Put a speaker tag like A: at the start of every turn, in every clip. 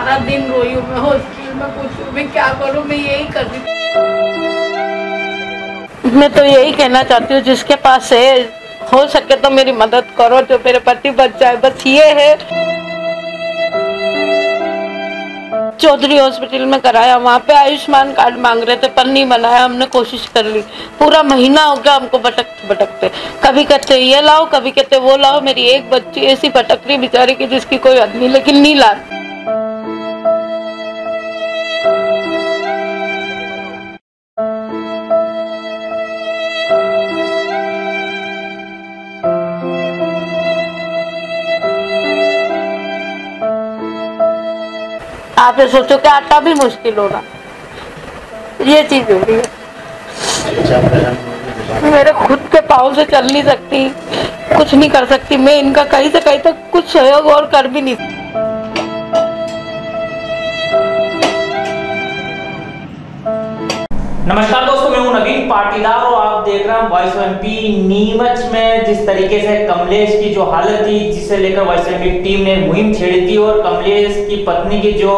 A: सारा दिन रोई हूँ मैं, हॉस्पिटल में पूछूँ मैं क्या करूँ, मैं यही कर रही हूँ। मैं तो यही कहना चाहती हूँ जिसके पास है हो सके तो मेरी मदद करो, जो मेरे पति बच जाए, बस ये है। चौधरी हॉस्पिटल में कराया, वहाँ पे आयुष्मान कार्ड मांग रहे थे पर नहीं बनाया, हमने कोशिश कर ली, पूरा महीना हो गया हमको भटकते भटकते, कभी कहते ये लाओ कभी कहते वो लाओ। मेरी एक बच्ची ऐसी भटक रही बेचारी की जिसकी कोई हद नहीं, लेकिन नहीं ला। आप ये सोचो कि आटा भी मुश्किल होगा, ये चीज हो रही है। मेरे खुद के पाँव से चल नहीं सकती, कुछ नहीं कर सकती मैं, इनका कहीं से कहीं तक कुछ सहयोग और कर भी नहीं सकती।
B: नमस्कार दोस्तों, मैं हूं नवीन पाटीदार और आप देख रहे हैं वॉइस ऑफ एमपी। नीमच में जिस तरीके से कमलेश की जो हालत थी, जिसे लेकर वॉइस ऑफ एमपी टीम ने मुहिम छेड़ी थी और कमलेश की पत्नी की जो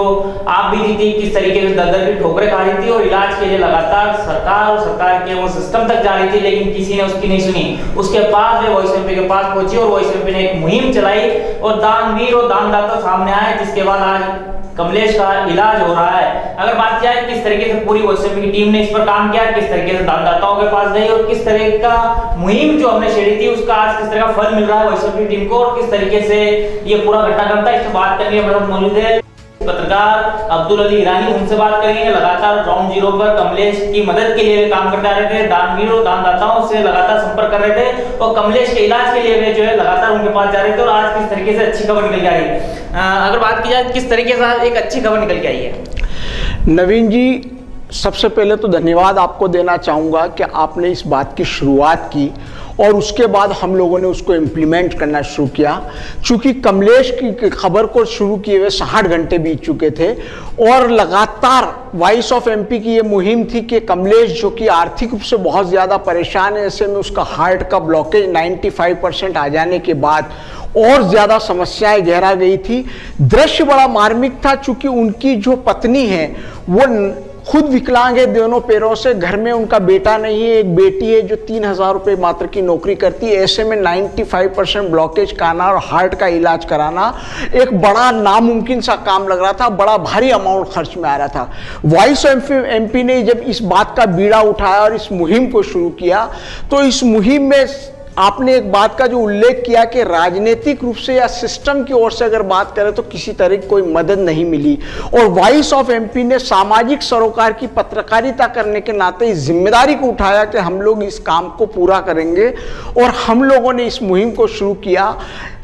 B: आप बीती थी, किस तरीके से दर की ठोकरें खा रही थी और इलाज के लिए लगातार सरकार के वो सिस्टम तक जा रही थी, लेकिन किसी ने उसकी नहीं सुनी। उसके बाद वे वॉइस ऑफ एमपी के पास पहुंची और वॉइस ऑफ एमपी ने एक मुहिम चलाई और दानवीर और दानदाता सामने आए, जिसके बाद आज कमलेश का इलाज हो रहा है। अगर बात किया किस तरीके से पूरी वॉइस ऑफ एमपी की टीम ने इस पर काम किया, किस तरीके से दानदाताओं के पास गई और किस तरह का मुहिम जो हमने छेड़ी थी उसका आज किस तरह का फल मिल रहा है वॉइस ऑफ एमपी टीम को और किस तरीके से ये पूरा घटनाक्रम था, इससे बात करने के बाद मौजूद है पत्रकार अब्दुल अली ईरानी। उनसे बात करेंगे। लगातार ग्राउंड जीरो पर कमलेश की मदद के लिए काम करते आ रहे थे, दानवीरों दानदाताओं से लगातार संपर्क कर रहे थे और कमलेश के इलाज के लिए वे जो है लगातार उनके पास जा रहे थे और आज किस तरीके से अच्छी खबर निकल के आई है। अगर बात की जाए किस तरीके से एक अच्छी खबर निकल के आई है।
C: नवीन जी, सबसे पहले तो धन्यवाद आपको देना चाहूँगा कि आपने इस बात की शुरुआत की और उसके बाद हम लोगों ने उसको इम्प्लीमेंट करना शुरू किया। चूँकि कमलेश की खबर को शुरू किए हुए 60 घंटे बीत चुके थे और लगातार वॉइस ऑफ एमपी की ये मुहिम थी कि कमलेश जो कि आर्थिक रूप से बहुत ज़्यादा परेशान है, ऐसे में उसका हार्ट का ब्लॉकेज 95% आ जाने के बाद और ज़्यादा समस्याएं गहरा गई थी। दृश्य बड़ा मार्मिक था, चूँकि उनकी जो पत्नी है वो खुद विकलांग है दोनों पैरों से, घर में उनका बेटा नहीं है, एक बेटी है जो 3000 रुपये मात्र की नौकरी करती है। ऐसे में 95% ब्लॉकेज कराना और हार्ट का इलाज कराना एक बड़ा नामुमकिन सा काम लग रहा था, बड़ा भारी अमाउंट खर्च में आ रहा था। वॉइस ऑफ एमपी ने जब इस बात का बीड़ा उठाया और इस मुहिम को शुरू किया, तो इस मुहिम में आपने एक बात का जो उल्लेख किया कि राजनीतिक रूप से या सिस्टम की ओर से अगर बात करें तो किसी तरह की कोई मदद नहीं मिली और वॉइस ऑफ एमपी ने सामाजिक सरोकार की पत्रकारिता करने के नाते इस जिम्मेदारी को उठाया कि हम लोग इस काम को पूरा करेंगे और हम लोगों ने इस मुहिम को शुरू किया।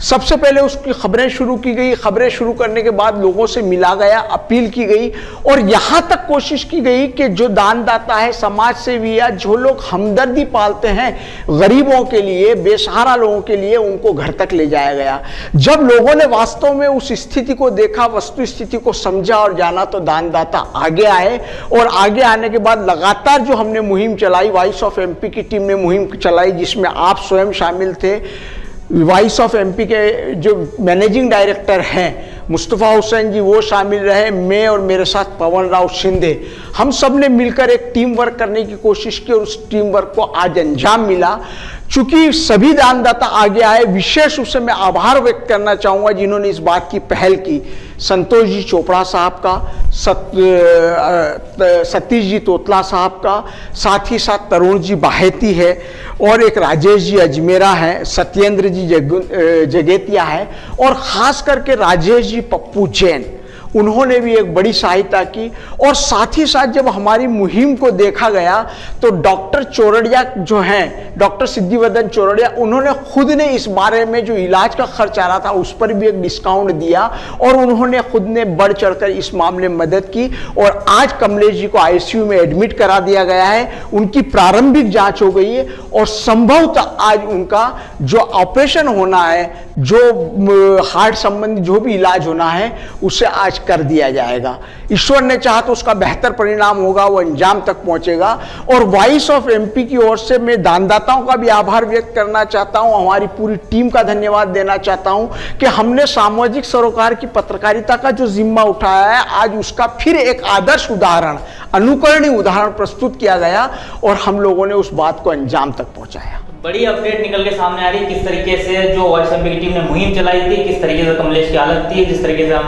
C: सबसे पहले उसकी खबरें शुरू की गई, खबरें शुरू करने के बाद लोगों से मिला गया, अपील की गई और यहाँ तक कोशिश की गई कि जो दानदाता है, समाज सेवी है, जो लोग हमदर्दी पालते हैं गरीबों के लिए, बेसहारा लोगों के लिए, उनको घर तक ले जाया गया। जब लोगों ने वास्तव में उस स्थिति को देखा, वस्तु स्थिति को समझा और जाना, तो दानदाता आगे आए और आगे आने के बाद लगातार जो हमने मुहिम चलाई, वॉइस ऑफ एमपी की टीम ने मुहिम चलाई जिसमें आप स्वयं शामिल थे। वॉइस ऑफ एमपी के जो मैनेजिंग डायरेक्टर हैं मुस्तफ़ा हुसैन जी, वो शामिल रहे, मैं और मेरे साथ पवन राव शिंदे, हम सब ने मिलकर एक टीम वर्क करने की कोशिश की और उस टीम वर्क को आज अंजाम मिला। चूंकि सभी दानदाता आगे आए, विशेष रूप से मैं आभार व्यक्त करना चाहूँगा जिन्होंने इस बात की पहल की। संतोष जी चोपड़ा साहब का, सतीश जी तोतला साहब का, साथ ही साथ तरुण जी बाहेती है और एक राजेश जी अजमेरा है, सत्येंद्र जी जगेतिया है और ख़ास करके राजेश जी पप्पू जैन, उन्होंने भी एक बड़ी सहायता की। और साथ ही साथ जब हमारी मुहिम को देखा गया तो डॉक्टर चौरड़िया जो हैं, डॉक्टर सिद्धिवर्धन चौरड़िया, उन्होंने खुद ने इस बारे में जो इलाज का खर्च आ रहा था उस पर भी एक डिस्काउंट दिया और उन्होंने खुद ने बढ़ चढ़कर इस मामले में मदद की और आज कमलेश जी को आईसीयू में एडमिट करा दिया गया है। उनकी प्रारंभिक जांच हो गई है और संभवतः आज उनका जो ऑपरेशन होना है, जो हार्ट संबंधी जो भी इलाज होना है, उसे आज कर दिया जाएगा। ईश्वर ने चाहा तो उसका बेहतर परिणाम होगा, वो अंजाम तक पहुंचेगा। और वॉइस ऑफ एमपी की ओर से मैं दानदाताओं का भी आभार व्यक्त करना चाहता हूं, हमारी पूरी टीम का धन्यवाद देना चाहता हूं कि हमने सामाजिक सरोकार की पत्रकारिता का जो जिम्मा उठाया है, आज उसका फिर एक आदर्श उदाहरण, अनुकरणीय उदाहरण प्रस्तुत किया गया और हम लोगों ने उस बात को अंजाम तक पहुंचाया।
B: बड़ी अपडेट निकल के सामने आ रही है किस तरीके से जो वॉइस एमपी की टीम ने मुहिम चलाई थी, किस तरीके से कमलेश की हालत थी, जिस तरीके से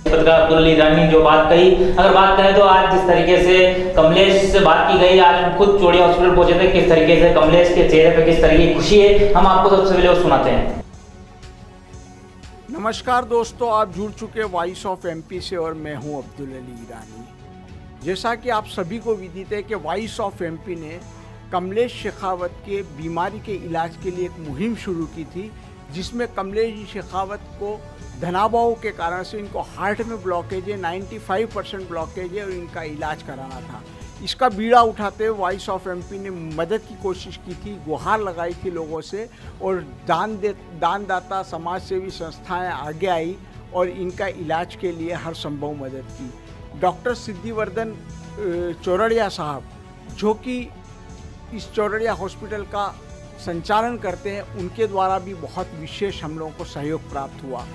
B: पत्रकार अब्दुल अली ईरानी जो बात कही। अगर बात करें तो आज जिस तरीके से कमलेश से बात की गई, आज हम खुद चोड़िया हॉस्पिटल पहुंचे थे, किस तरीके से कमलेश के चेहरे पे किस तरीके की खुशी है, हम आपको सबसे पहले वो सुनाते हैं।
C: नमस्कार दोस्तों, आप जुड़ चुके वॉइस ऑफ एमपी से और मैं हूं अब्दुल अली ईरानी। जैसा कि आप सभी को विदित है कि वॉइस ऑफ एमपी ने कमलेश शेखावत के बीमारी के इलाज के लिए एक मुहिम शुरू की थी, जिसमें कमलेश जी शेखावत को धनाभाव के कारण से इनको हार्ट में ब्लॉकेज है, 95% ब्लॉकेज है और इनका इलाज कराना था। इसका बीड़ा उठाते हुए वॉइस ऑफ एमपी ने मदद की कोशिश की थी, गुहार लगाई थी लोगों से और दानदाता समाजसेवी संस्थाएं आगे आई और इनका इलाज के लिए हर संभव मदद की। डॉक्टर सिद्धिवर्धन चौरड़िया साहब, जो कि इस चौरड़िया हॉस्पिटल का संचालन करते हैं, उनके द्वारा भी बहुत विशेष हम लोगों को सहयोग प्राप्त हुआ।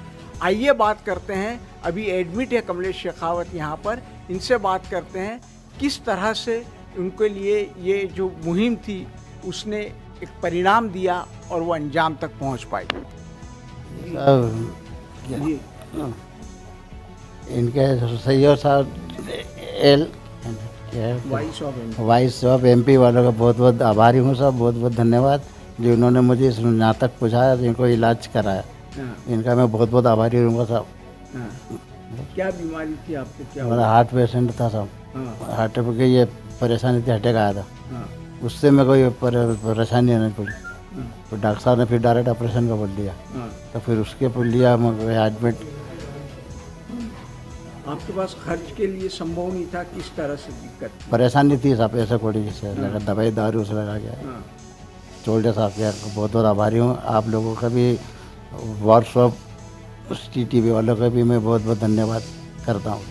C: आइए बात करते हैं, अभी एडमिट है कमलेश शेखावत यहाँ पर, इनसे बात करते हैं किस तरह से उनके लिए ये जो मुहिम थी उसने एक परिणाम दिया और वो अंजाम तक पहुँच पाई।
D: इनके सहयोग साथ वॉइस ऑफ एमपी वालों का बहुत बहुत आभारी हूँ सब, बहुत बहुत धन्यवाद जो इन्होंने मुझे यहाँ तक पहुँचाया, इनको इलाज कराया, इनका मैं बहुत बहुत आभारी रहूँगा सब।
C: क्या बीमारी थी आपको? क्या
D: मेरा हार्ट पेशेंट था सब, हार्ट पे ये परेशानी थी, अटैक आया था, उससे मैं कोई परेशानी नहीं पड़ी, तो डॉक्टर साहब ने फिर डायरेक्ट ऑपरेशन का बोल दिया, तो फिर उसके पर लिया एडमिट।
C: आपके पास खर्च के लिए संभव नहीं था, किस तरह से दिक्कत?
D: परेशानी थी सब, ऐसा कोई जिससे लगा दवाई दारू से लगा गया। चोल्डे साहब के बहुत बहुत आभारी हूँ, आप लोगों का भी, व्हाट्सएप टीवी वालों का भी मैं बहुत बहुत धन्यवाद करता हूँ।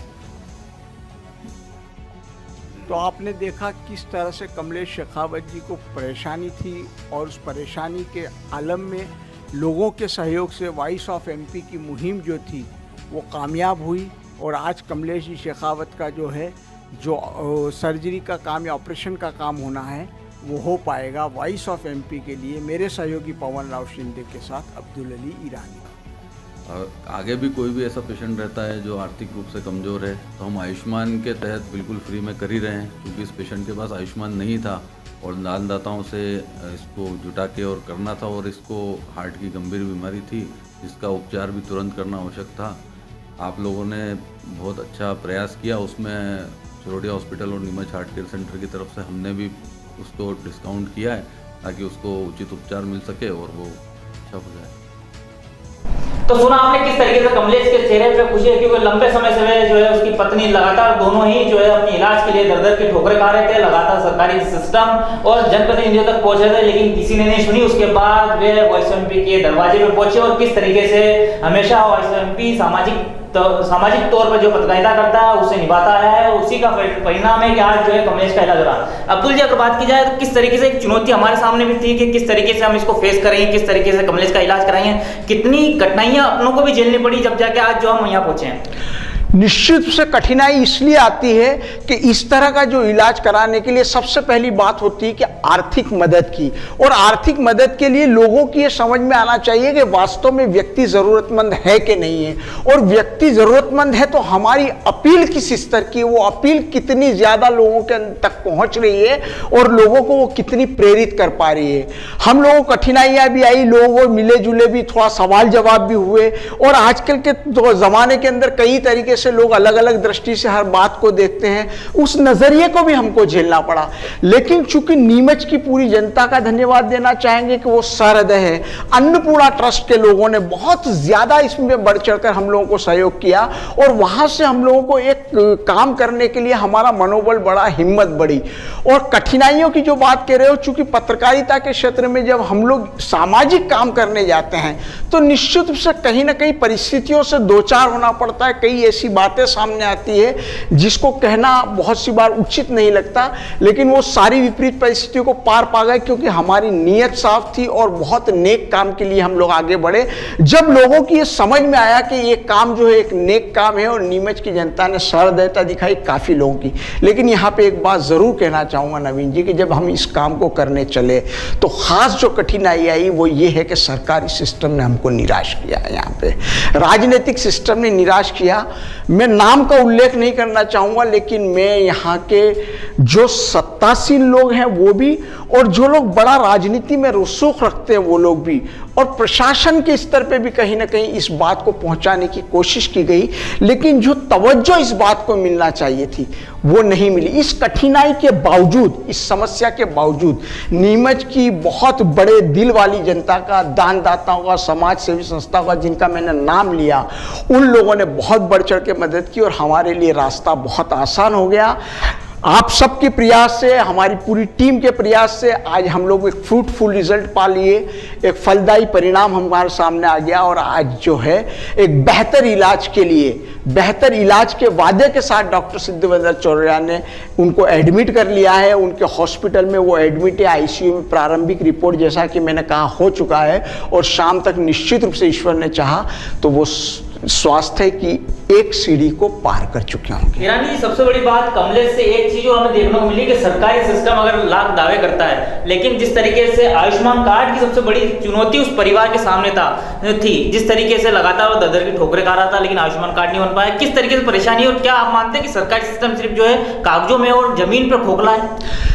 C: तो आपने देखा किस तरह से कमलेश शेखावत जी को परेशानी थी और उस परेशानी के आलम में लोगों के सहयोग से वॉइस ऑफ एमपी की मुहिम जो थी वो कामयाब हुई और आज कमलेश जी शेखावत का जो है जो सर्जरी का काम या ऑपरेशन का काम होना है वो हो पाएगा। वॉइस ऑफ एमपी के लिए मेरे सहयोगी पवन राव शिंदे के साथ अब्दुल अली ईरानी।
E: और आगे भी कोई भी ऐसा पेशेंट रहता है जो आर्थिक रूप से कमज़ोर है तो हम आयुष्मान के तहत बिल्कुल फ्री में कर ही रहे हैं, क्योंकि इस पेशेंट के पास आयुष्मान नहीं था और दानदाताओं से इसको जुटा के और करना था, और इसको हार्ट की गंभीर बीमारी थी जिसका उपचार भी तुरंत करना आवश्यक था। आप लोगों ने बहुत अच्छा प्रयास किया, उसमें चरोड़िया हॉस्पिटल और नीमच हार्ट केयर सेंटर की तरफ से हमने भी उसको डिस्काउंट किया है ताकि उसको उचित उपचार मिल सके और वो अच्छा हो जाए।
B: तो सुना आपने किस तरीके से कमलेश के चेहरे पे खुशी है, क्योंकि लंबे समय से जो है उसकी पत्नी लगातार दोनों ही जो है अपने इलाज के लिए दर-दर की ठोकरें खा रहे थे, लगातार सरकारी सिस्टम और जनप्रतिनिधियों तक पहुंचे थे, लेकिन किसी ने नहीं सुनी। उसके बाद वे वॉइस एमपी के दरवाजे पे पहुंचे और किस तरीके से हमेशा वॉइस एमपी सामाजिक तौर पर जो पत्रकारिता करता है उसे निभाता है, उसी का परिणाम है कि आज जो है कमलेश का इलाज हो रहा। अब्दुल जी, अगर बात की जाए तो किस तरीके से एक चुनौती हमारे सामने भी थी कि किस तरीके से हम इसको फेस करेंगे, किस तरीके से कमलेश का इलाज कराएंगे, कितनी कठिनाइयां अपनों को भी झेलनी पड़ी जब जाके आज जो हम यहाँ पहुंचे हैं।
C: निश्चित रूप से कठिनाई इसलिए आती है कि इस तरह का जो इलाज कराने के लिए सबसे पहली बात होती है कि आर्थिक मदद की, और आर्थिक मदद के लिए लोगों की ये समझ में आना चाहिए कि वास्तव में व्यक्ति ज़रूरतमंद है कि नहीं है, और व्यक्ति ज़रूरतमंद है तो हमारी अपील किस स्तर की है, वो अपील कितनी ज़्यादा लोगों के तक पहुँच रही है और लोगों को वो कितनी प्रेरित कर पा रही है। हम लोगों को कठिनाइयाँ भी आई, लोगों को मिले जुले भी, थोड़ा सवाल जवाब भी हुए, और आजकल के ज़माने के अंदर कई तरीके से लोग अलग अलग दृष्टि से हर बात को देखते हैं, उस नजरिए को भी हमको झेलना पड़ा। लेकिन चूंकि नीमच की पूरी जनता का धन्यवाद देना चाहेंगे कि वो सहृदय है, अन्नपूर्णा ट्रस्ट के लोगों ने बहुत ज्यादा इसमें बढ़ चढ़कर हम लोगों को सहयोग किया और वहां से हम लोगों को एक काम करने के लिए हमारा मनोबल बढ़ा, हिम्मत बढ़ी। और कठिनाइयों की जो बात कह रहे हो, चूंकि पत्रकारिता के क्षेत्र में जब हम लोग सामाजिक काम करने जाते हैं तो निश्चित रूप से कहीं ना कहीं परिस्थितियों से दो चार होना पड़ता है। कई ऐसी बातें सामने आती है जिसको कहना बहुत सी बार उचित नहीं लगता, लेकिन वो सारी विपरीत परिस्थितियों को पार पा गए क्योंकि हमारी नीयत साफ थी और बहुत नेक काम के लिए हम लोग आगे बढ़े। जब लोगों की ये समझ में आया कि ये काम जो है एक नेक काम है और नीमच की जनता ने सहृदयता दिखाई काफ़ी लोगों की। लेकिन यहाँ पे एक बात ज़रूर कहना चाहूँगा नवीन जी कि जब हम इस काम को करने चले तो ख़ास जो कठिनाई आई वो ये है कि सरकारी सिस्टम ने हमको निराश किया है। यहाँ पे राजनीतिक सिस्टम ने निराश किया। मैं नाम का उल्लेख नहीं करना चाहूँगा, लेकिन मैं यहाँ के जो सत्तासीन लोग हैं वो भी, और जो लोग बड़ा राजनीति में रसूख रखते हैं वो लोग भी, और प्रशासन के स्तर पे भी कहीं ना कहीं इस बात को पहुंचाने की कोशिश की गई, लेकिन जो तवज्जो इस बात को मिलना चाहिए थी वो नहीं मिली। इस कठिनाई के बावजूद, इस समस्या के बावजूद नीमच की बहुत बड़े दिल वाली जनता का, दानदाताओं का, समाज सेवी संस्थाओं का, जिनका मैंने नाम लिया, उन लोगों ने बहुत बढ़ चढ़ के मदद की और हमारे लिए रास्ता बहुत आसान हो गया। आप सबके प्रयास से, हमारी पूरी टीम के प्रयास से आज हम लोग एक फ्रूटफुल रिजल्ट पा लिए, एक फलदायी परिणाम हमारे सामने आ गया और आज जो है एक बेहतर इलाज के लिए, बेहतर इलाज के वादे के साथ डॉक्टर सिद्धिविंदर चौरसिया ने उनको एडमिट कर लिया है। उनके हॉस्पिटल में वो एडमिट है, आईसीयू में। प्रारंभिक रिपोर्ट जैसा कि मैंने कहा हो चुका है और शाम तक निश्चित रूप से ईश्वर ने चाहा तो वो स्वास्थ्य की एक सीढ़ी को पार कर चुके होंगे।
B: ईरानी जी, सबसे बड़ी बात कमलेश से एक चीज जो हमें देखने को मिली कि सरकारी सिस्टम अगर लाख दावे करता है, लेकिन जिस तरीके से आयुष्मान कार्ड की सबसे बड़ी चुनौती उस परिवार के सामने थी, जिस तरीके से लगातार वो दरदर की ठोकरें खा रहा था लेकिन आयुष्मान कार्ड नहीं बन पाया, किस तरीके से परेशानी, और क्या आप मानते हैं कि सरकारी सिस्टम सिर्फ जो है कागजों में और जमीन पर खोखला है?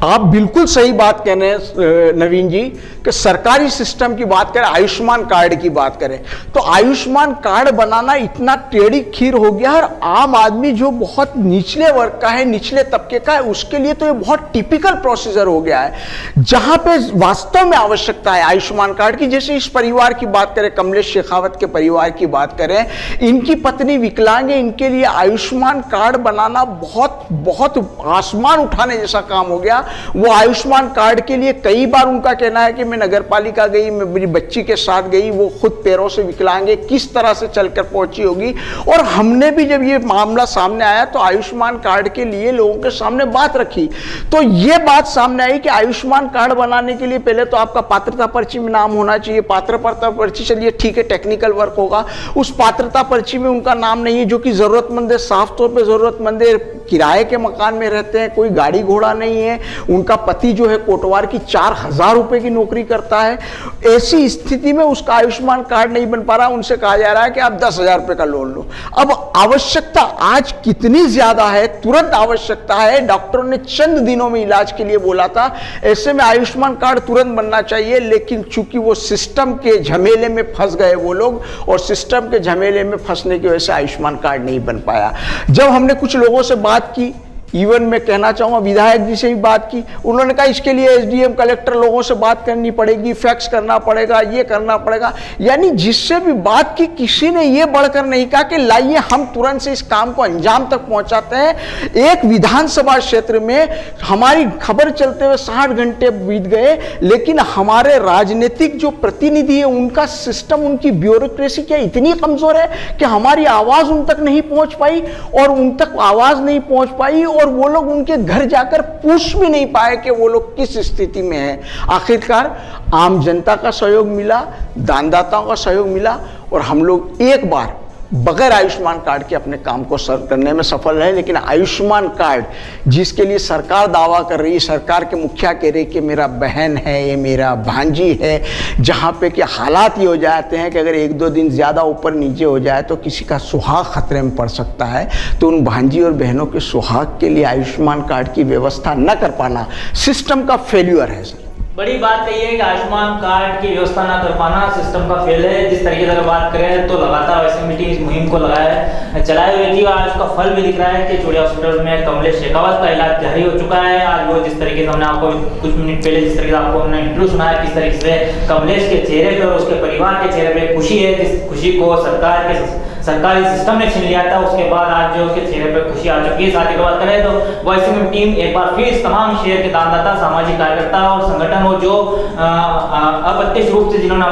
C: आप बिल्कुल सही बात कह रहे हैं नवीन जी कि सरकारी सिस्टम की बात करें, आयुष्मान कार्ड की बात करें तो आयुष्मान कार्ड बनाना इतना टेढ़ी खीर हो गया और आम आदमी जो बहुत निचले वर्ग का है, निचले तबके का है, उसके लिए तो ये बहुत टिपिकल प्रोसीजर हो गया है। जहां पे वास्तव में आवश्यकता है आयुष्मान कार्ड की, जैसे इस परिवार की बात करें, कमलेश शेखावत के परिवार की बात करें, इनकी पत्नी विकलांग है, इनके लिए आयुष्मान कार्ड बनाना बहुत बहुत आसमान उठाने जैसा काम हो गया। वो आयुष्मान कार्ड के लिए कई बार उनका कहना है कि मैं नगर पालिका गई, मैं मेरी बच्ची के साथ गई, वो खुद पैरों से विकलांग है, किस तरह से चलकर पहुंची होगी। और हमने भी जब ये मामला सामने आया तो आयुष्मान कार्ड के लिए लोगों के सामने बात रखी, तो ये बात सामने आई कि आयुष्मान कार्ड बनाने के लिए पहले तो आपका पात्रता पर्ची में नाम होना चाहिए। पात्रता पर्ची, चलिए ठीक है, टेक्निकल वर्क होगा, उस पात्रता पर्ची में उनका नाम नहीं है, जो कि जरूरतमंद है, साफ तौर पर जरूरतमंद है, किराए के मकान में रहते हैं, कोई गाड़ी घोड़ा नहीं है, उनका पति जो है कोटवार की 4000 रुपए की नौकरी करता है। ऐसी स्थिति में उसका आयुष्मान कार्ड नहीं बन पा रहा, उनसे कहा जा रहा है कि आप 10,000 रुपए का लोन लो। अब आवश्यकता आज कितनी ज्यादा है, तुरंत आवश्यकता है, डॉक्टरों ने चंद दिनों में इलाज के लिए बोला था, ऐसे में आयुष्मान कार्ड तुरंत बनना चाहिए। लेकिन चूंकि वो सिस्टम के झमेले में फंस गए वो लोग, और सिस्टम के झमेले में फंसने की वजह से आयुष्मान कार्ड नहीं बन पाया। जब हमने कुछ लोगों से बात की, इवन मैं कहना चाहूँगा विधायक जी से भी बात की, उन्होंने कहा इसके लिए एसडीएम कलेक्टर लोगों से बात करनी पड़ेगी, फैक्स करना पड़ेगा, ये करना पड़ेगा। यानी जिससे भी बात की किसी ने ये बढ़कर नहीं कहा कि लाइए हम तुरंत से इस काम को अंजाम तक पहुंचाते हैं। एक विधानसभा क्षेत्र में हमारी खबर चलते हुए 60 घंटे बीत गए, लेकिन हमारे राजनीतिक जो प्रतिनिधि है उनका सिस्टम, उनकी ब्यूरोक्रेसी क्या इतनी कमजोर है कि हमारी आवाज उन तक नहीं पहुंच पाई, और उन तक आवाज नहीं पहुंच पाई और वो लोग उनके घर जाकर पूछ भी नहीं पाए कि वो लोग किस स्थिति में हैं। आखिरकार आम जनता का सहयोग मिला, दानदाताओं का सहयोग मिला, और हम लोग एक बार बगैर आयुष्मान कार्ड के अपने काम को सर्व करने में सफल रहे। लेकिन आयुष्मान कार्ड जिसके लिए सरकार दावा कर रही है, सरकार के मुखिया कह रही कि मेरा बहन है, ये मेरा भांजी है, जहाँ पे कि हालात ये हो जाते हैं कि अगर 1-2 दिन ज़्यादा ऊपर नीचे हो जाए तो किसी का सुहाग खतरे में पड़ सकता है, तो उन भांजी और बहनों के सुहाग के लिए आयुष्मान कार्ड की व्यवस्था न कर पाना सिस्टम का फेल्यूर है। सर,
B: बड़ी बात यही है कि आयुष्मान कार्ड की व्यवस्था ना कर पाना सिस्टम का फेल है। जिस तरीके से अगर बात करें तो लगातार एसएमटी इस मुहिम को चलाए हुए थी, और आज उसका फल भी दिख रहा है कि चूड़िया हॉस्पिटल में कमलेश शेखावत का इलाज जारी हो चुका है। आज वो जिस तरीके से हमने आपको कुछ मिनट पहले जिस तरीके से आपको हमने इंटरव्यू सुनाया, किस तरीके से कमलेश के चेहरे पर और उसके परिवार के चेहरे पर खुशी है, जिस खुशी को सरकार के सरकारी सिस्टम ने छीन लिया था, उसके बाद आज जो उसके चेहरे पर खुशी आ चुकी है। साथ ही बात करें तो वाईएसएमपी टीम एक बार फिर इस तमाम शहर के दानदाता, सामाजिक कार्यकर्ता और संगठन और जो अप्रत्यक्ष रूप से जिन्होंने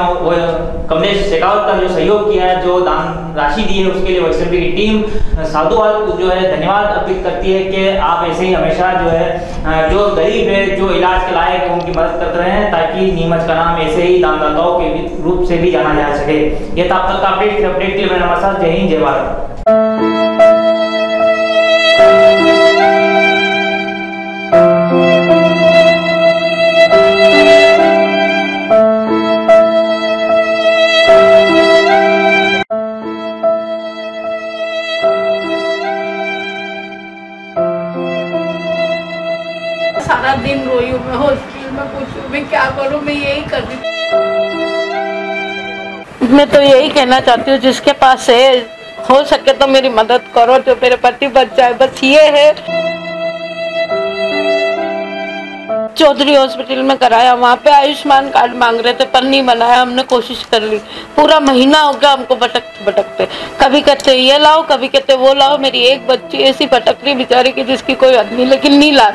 B: कमलेश शेखावत का जो सहयोग किया है, जो दान राशि दी है, उसके लिए वाईएसएमपी की टीम साधुवाद जो है धन्यवाद अर्पित करती है कि आप ऐसे ही हमेशा जो है जो गरीब है, जो इलाज के लायक है, उनकी मदद करते रहे हैं, ताकि नीमच का नाम ऐसे ही दानदाताओं के रूप से भी जाना जा सके। ये था अब तक का अपडेट के लिए मेरा हमारे साथ। जय हिंद, जय भारत।
A: सारा दिन रोई हूँ मैं, हॉस्पिटल में पूछूं मैं क्या करूँ, मैं यही कर रही हूँ। मैं तो यही कहना चाहती हूँ, जिसके पास है हो सके तो मेरी मदद करो, जो मेरे पति बच जाए, बस ये है। चौधरी हॉस्पिटल में कराया, वहाँ पे आयुष्मान कार्ड मांग रहे थे, पर नहीं बनाया। हमने कोशिश कर ली, पूरा महीना हो गया हमको भटकते भटकते। कभी कहते ये लाओ, कभी कहते वो लाओ। मेरी एक बच्ची ऐसी भटक रही बेचारी की जिसकी कोई हद नहीं, लेकिन नहीं ला।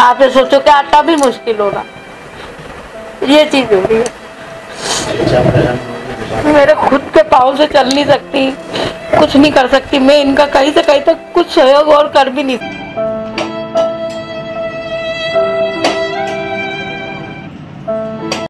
A: आप ये सोचो कि आटा भी मुश्किल होगा, ये चीज हो रही है। मेरे खुद के पाँव से चल नहीं सकती, कुछ नहीं कर सकती मैं। इनका कहीं से कहीं तक कुछ सहयोग और कर भी नहीं सकती।